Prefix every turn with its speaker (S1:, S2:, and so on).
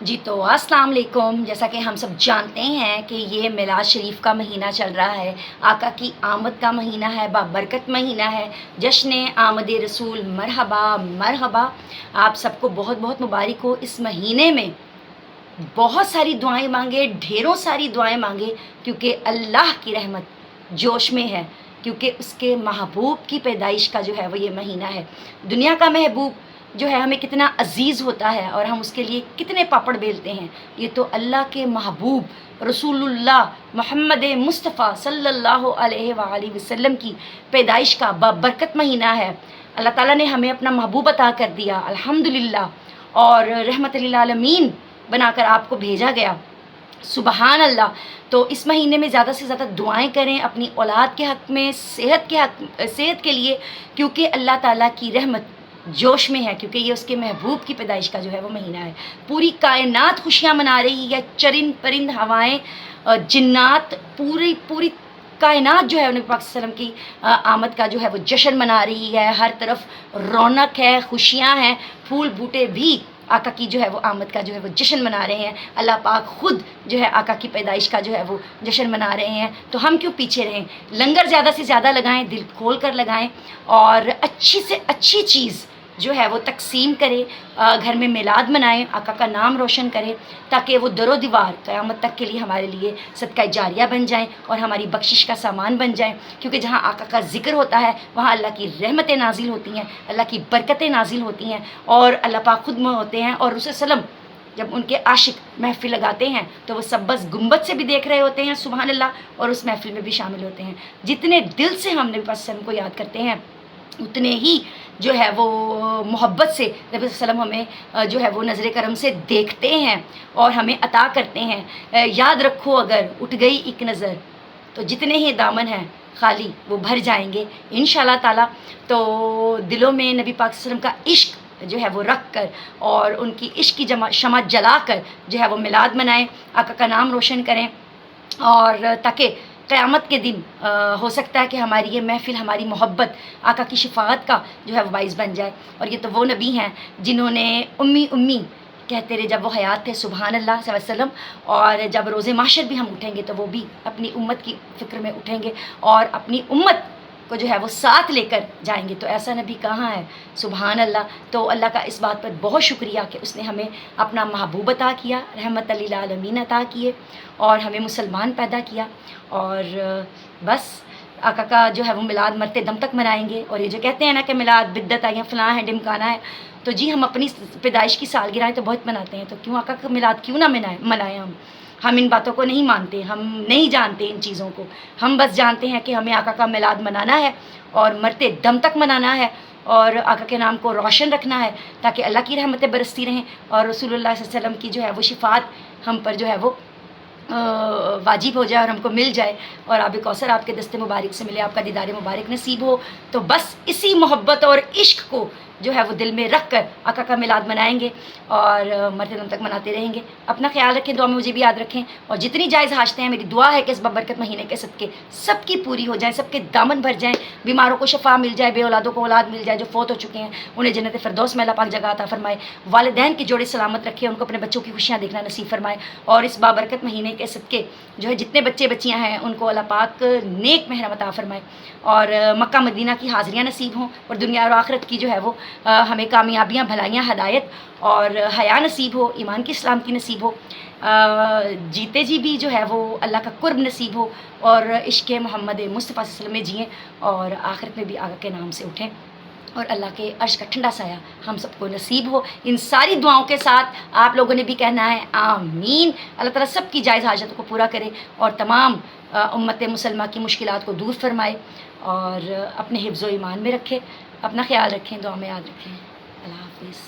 S1: جی تو السلام علیکم۔ جیسا کہ ہم سب جانتے ہیں کہ یہ میلاد شریف کا مہینہ چل رہا ہے، آقا کی آمد کا مہینہ ہے، بابرکت مہینہ ہے، جشن آمد رسول، مرحبا مرحبا۔ آپ سب کو بہت بہت مبارک ہو۔ اس مہینے میں بہت ساری دعائیں مانگے، ڈھیروں ساری دعائیں مانگے، کیونکہ اللہ کی رحمت جوش میں ہے، کیونکہ اس کے محبوب کی پیدائش کا جو ہے وہ یہ مہینہ ہے۔ دنیا کا محبوب جو ہے ہمیں کتنا عزیز ہوتا ہے اور ہم اس کے لیے کتنے پاپڑ بیلتے ہیں، یہ تو اللہ کے محبوب رسول اللہ محمد مصطفیٰ صلی اللہ علیہ وآلہ وسلم کی پیدائش کا بابرکت مہینہ ہے۔ اللہ تعالیٰ نے ہمیں اپنا محبوب عطا کر دیا الحمدللہ، اور رحمت للعالمین بنا کر آپ کو بھیجا گیا، سبحان اللہ۔ تو اس مہینے میں زیادہ سے زیادہ دعائیں کریں اپنی اولاد کے حق میں، صحت کے لیے، کیونکہ اللہ تعالیٰ کی رحمت جوش میں ہے، کیونکہ یہ اس کے محبوب کی پیدائش کا جو ہے وہ مہینہ ہے۔ پوری کائنات خوشیاں منا رہی ہے، چرند پرند ہوائیں، جنات، پوری کائنات جو ہے نبی پاک صلی اللہ علیہ وسلم کی آمد کا جو ہے وہ جشن منا رہی ہے۔ ہر طرف رونق ہے، خوشیاں ہیں، پھول بوٹے بھی آقا کی جو ہے وہ آمد کا جو ہے وہ جشن منا رہے ہیں۔ اللہ پاک خود جو ہے آقا کی پیدائش کا جو ہے وہ جشن منا رہے ہیں، تو ہم کیوں پیچھے رہیں؟ لنگر زیادہ سے زیادہ لگائیں، دل کھول کر لگائیں، اور اچھی سے اچھی چیز جو ہے وہ تقسیم کرے، گھر میں میلاد منائیں، آقا کا نام روشن کریں، تاکہ وہ در و دیوار قیامت تک کے لیے ہمارے لیے صدقہ جاریہ بن جائیں اور ہماری بخشش کا سامان بن جائیں، کیونکہ جہاں آقا کا ذکر ہوتا ہے وہاں اللہ کی رحمتیں نازل ہوتی ہیں، اللہ کی برکتیں نازل ہوتی ہیں، اور اللہ پاک خود میں ہوتے ہیں، اور رسول وسلم جب ان کے عاشق محفل لگاتے ہیں تو وہ سب بس گنبد سے بھی دیکھ رہے ہوتے ہیں، سبحان اللہ، اور اس محفل میں بھی شامل ہوتے ہیں۔ جتنے دل سے ہم نبی پاک صلی اللہ علیہ وسلم کو یاد کرتے ہیں، اتنے ہی جو ہے وہ محبت سے نبی صلی اللہ علیہ وسلم ہمیں جو ہے وہ نظر کرم سے دیکھتے ہیں اور ہمیں عطا کرتے ہیں۔ یاد رکھو اگر اٹھ گئی ایک نظر تو جتنے ہی دامن ہیں خالی وہ بھر جائیں گے انشاءاللہ تعالیٰ۔ تو دلوں میں نبی پاک صلی اللہ علیہ وسلم کا عشق جو ہے وہ رکھ کر اور ان کی عشق کی شمع جلا کر جو ہے وہ میلاد منائیں، آقا کا نام روشن کریں، اور تاکہ قیامت کے دن ہو سکتا ہے کہ ہماری یہ محفل، ہماری محبت آقا کی شفاعت کا جو ہے وہ باعث بن جائے۔ اور یہ تو وہ نبی ہیں جنہوں نے امی امی کہتے رہے جب وہ حیات تھے، سبحان اللہ صلی اللہ علیہ وسلم، اور جب روز محشر بھی ہم اٹھیں گے تو وہ بھی اپنی امت کی فکر میں اٹھیں گے اور اپنی امت کو جو ہے وہ ساتھ لے کر جائیں گے۔ تو ایسا نبی کہاں ہے، سبحان اللہ۔ تو اللہ کا اس بات پر بہت شکریہ کہ اس نے ہمیں اپنا محبوب عطا کیا، رحمت للعالمین عطا کیے، اور ہمیں مسلمان پیدا کیا، اور بس آقا کا جو ہے وہ میلاد مرتے دم تک منائیں گے۔ اور یہ جو کہتے ہیں نا کہ میلاد بدعت ہے یا فلاں ہے ڈمکانا ہے، تو جی ہم اپنی پیدائش کی سالگرہیں تو بہت مناتے ہیں، تو کیوں آقا کا میلاد کیوں نہ منائیں ہم ان باتوں کو نہیں مانتے، ہم نہیں جانتے ان چیزوں کو، ہم بس جانتے ہیں کہ ہمیں آقا کا میلاد منانا ہے اور مرتے دم تک منانا ہے، اور آقا کے نام کو روشن رکھنا ہے، تاکہ اللہ کی رحمتیں برستی رہیں اور رسول اللہ صلی اللہ علیہ وسلم کی جو ہے وہ شفاعت ہم پر جو ہے وہ واجب ہو جائے اور ہم کو مل جائے، اور آب کوثر آپ کے دست مبارک سے ملے، آپ کا دیدار مبارک نصیب ہو۔ تو بس اسی محبت اور عشق کو جو ہے وہ دل میں رکھ کر آقا کا میلاد منائیں گے اور مرتے دم تک مناتے رہیں گے۔ اپنا خیال رکھیں، دعا میں مجھے بھی یاد رکھیں، اور جتنی جائز حاجتیں ہیں میری دعا ہے کہ اس بابرکت مہینے کے صدقے سب کی پوری ہو جائیں، سب کے دامن بھر جائیں، بیماروں کو شفا مل جائے، بے اولادوں کو اولاد مل جائے، جو فوت ہو چکے ہیں انہیں جنت فردوس میں اللہ پاک جگہ عطا فرمائے، والدین کے جوڑے سلامت رکھے، ان کو اپنے بچوں کی خوشیاں دیکھنا نصیب فرمائے، اور اس بابرکت مہینے کے صدقے جو ہے جتنے بچے بچیاں ہیں ان کو اللہ پاک نیک محرم عطا فرمائے، اور مکہ مدینہ کی حاضریاں نصیب ہوں، اور دنیا اور آخرت کی جو ہے وہ ہمیں کامیابیاں، بھلائیاں، ہدایت اور حیا نصیب ہو، ایمان کی اسلام کی نصیب ہو، جیتے جی بھی جو ہے وہ اللہ کا قرب نصیب ہو، اور عشق محمد مصطفیٰ صلی اللہ علیہ وسلم میں جئیں، اور آخرت میں بھی آقا کے نام سے اٹھیں، اور اللہ کے عرش کا ٹھنڈا سایہ ہم سب کو نصیب ہو۔ ان ساری دعاؤں کے ساتھ آپ لوگوں نے بھی کہنا ہے آمین۔ اللہ تعالیٰ سب کی جائز حاجتوں کو پورا کرے اور تمام امت مسلمہ کی مشکلات کو دور فرمائے، اور اپنے حفظ و ایمان میں رکھے۔ اپنا خیال رکھیں، دعا میں یاد رکھیں۔ اللہ حافظ۔